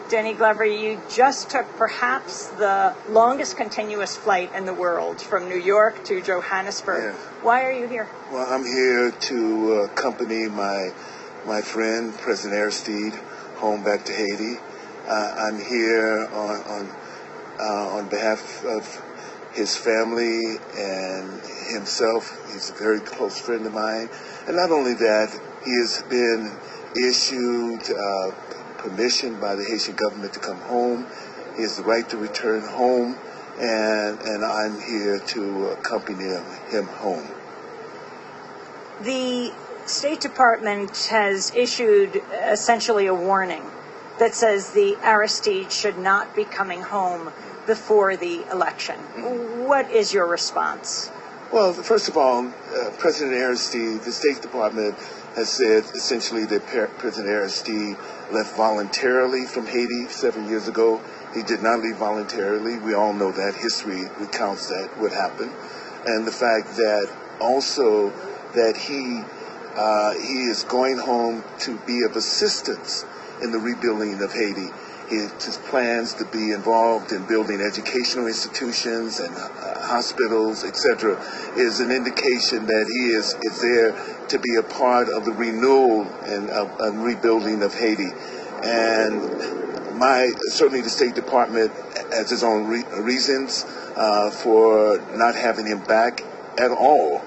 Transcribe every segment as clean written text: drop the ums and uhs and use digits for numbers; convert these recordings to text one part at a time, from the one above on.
Danny Glover, you just took perhaps the longest continuous flight in the world from New York to Johannesburg. Yeah. Why are you here? Well, I'm here to accompany my friend, President Aristide, home back to Haiti. I'm here on behalf of his family and himself. He's a very close friend of mine. And not only that, he has been issued permission by the Haitian government to come home. He has the right to return home, and I'm here to accompany him home. The State Department has issued essentially a warning that says the Aristide should not be coming home before the election. What is your response? Well, first of all, President Aristide, the State Department has said essentially that President Aristide left voluntarily from Haiti 7 years ago. He did not leave voluntarily. We all know that. History recounts that, what happened. And the fact that also that he is going home to be of assistance in the rebuilding of Haiti. His plans to be involved in building educational institutions and hospitals, etc., is an indication that he is there to be a part of the renewal and rebuilding of Haiti. And certainly the State Department has its own reasons for not having him back at all,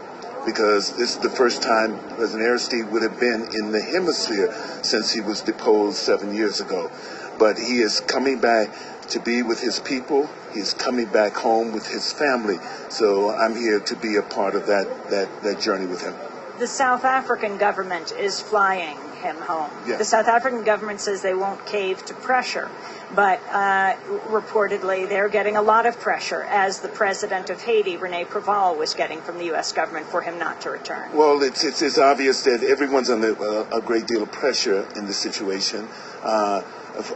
because this is the first time President Aristide would have been in the hemisphere since he was deposed 7 years ago. But he is coming back to be with his people. He's coming back home with his family. So I'm here to be a part of that journey with him. The South African government is flying him home. Yeah. The South African government says they won't cave to pressure, but reportedly they're getting a lot of pressure, as the president of Haiti, Rene Preval, was getting from the U.S. government for him not to return. Well, it's obvious that everyone's under a great deal of pressure in this situation.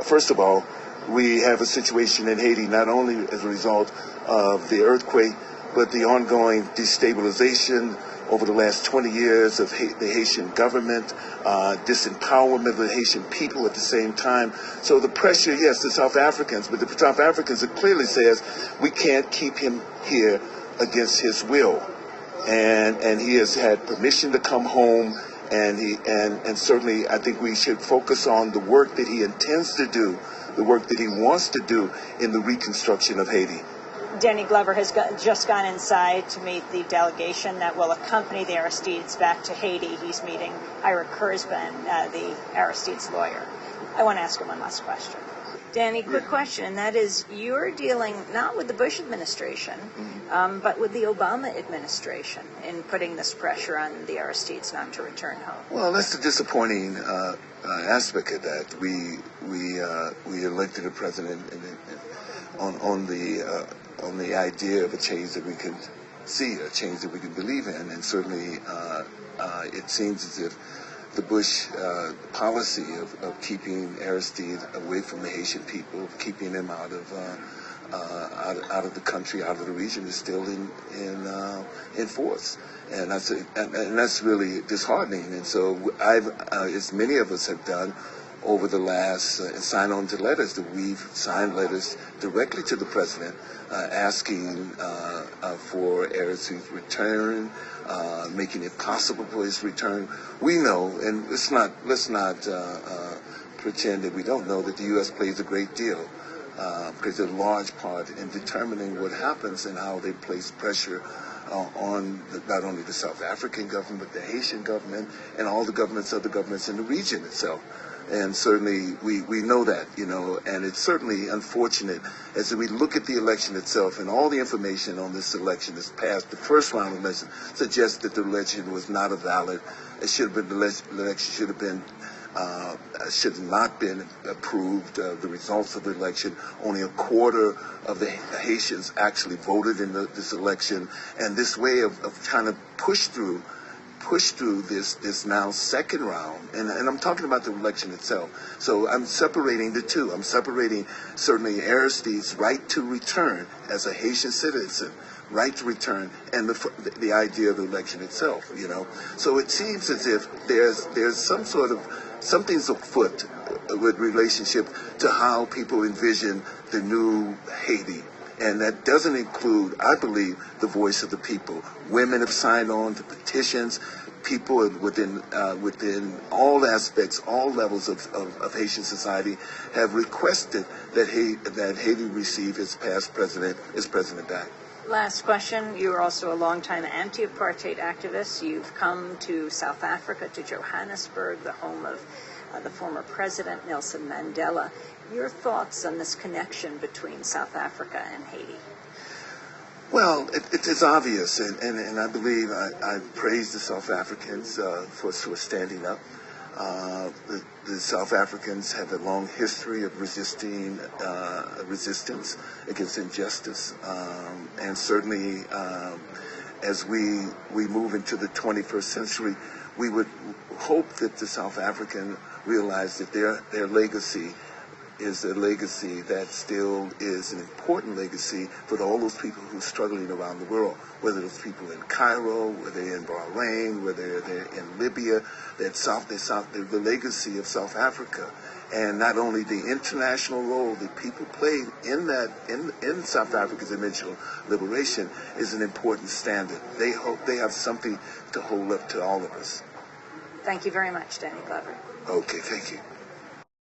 First of all, we have a situation in Haiti not only as a result of the earthquake, but the ongoing destabilization over the last 20 years of the Haitian government, disempowerment of the Haitian people at the same time. So the pressure, yes, the South Africans, but the South Africans, it clearly says we can't keep him here against his will. And he has had permission to come home. And certainly I think we should focus on the work that he intends to do, the work that he wants to do in the reconstruction of Haiti. Danny Glover has just gone inside to meet the delegation that will accompany the Aristides back to Haiti. He's meeting Ira Kurzban, the Aristides lawyer. I want to ask him one last question. Danny, quick question, and that is, you're dealing not with the Bush administration, but with the Obama administration in putting this pressure on the Aristides not to return home. Well, that's the disappointing aspect of that. We elected a president on the idea of a change that we could see, a change that we could believe in, and certainly it seems as if the Bush policy of keeping Aristide away from the Haitian people, keeping him out of the country, out of the region, is still in force, and that's really disheartening. And so as many of us have done over the last, sign on to letters, that we've signed letters directly to the president asking for Aristide's return, making it possible for his return. We know, and let's not pretend that we don't know, that the U.S. plays a great deal, plays a large part in determining what happens and how they place pressure on not only the South African government, but the Haitian government and all the other governments in the region itself. And certainly we know that, and it's certainly unfortunate as we look at the election itself, and all the information on this election that's passed. The first round of election suggests that the election was not a valid. It should have been, the election should not been approved. The results of the election, only a quarter of the Haitians actually voted in this election, and this way of trying to push through this now second round, and I'm talking about the election itself. So I'm separating the two. I'm separating certainly Aristide's right to return as a Haitian citizen, right to return, and the idea of the election itself. So it seems as if there's some sort of something's afoot with relationship to how people envision the new Haiti. And that doesn't include, I believe, the voice of the people. Women have signed on to petitions. People within all aspects, all levels of Haitian society have requested that Haiti receive its past president, its president-elect. Last question. You are also a longtime anti-apartheid activist. You've come to South Africa, to Johannesburg, the home of the former president, Nelson Mandela. Your thoughts on this connection between South Africa and Haiti? Well, it is obvious, and I believe I praise the South Africans for standing up. The South Africans have a long history of resistance against injustice, and certainly as we move into the 21st century, we would hope that the South African realize that their legacy is a legacy that still is an important legacy for all those people who are struggling around the world, whether it's people in Cairo, whether they're in Bahrain, whether they're in Libya, the legacy of South Africa. And not only the international role that people played in South Africa's eventual liberation is an important standard. They hope they have something to hold up to all of us. Thank you very much, Danny Glover. Okay, thank you.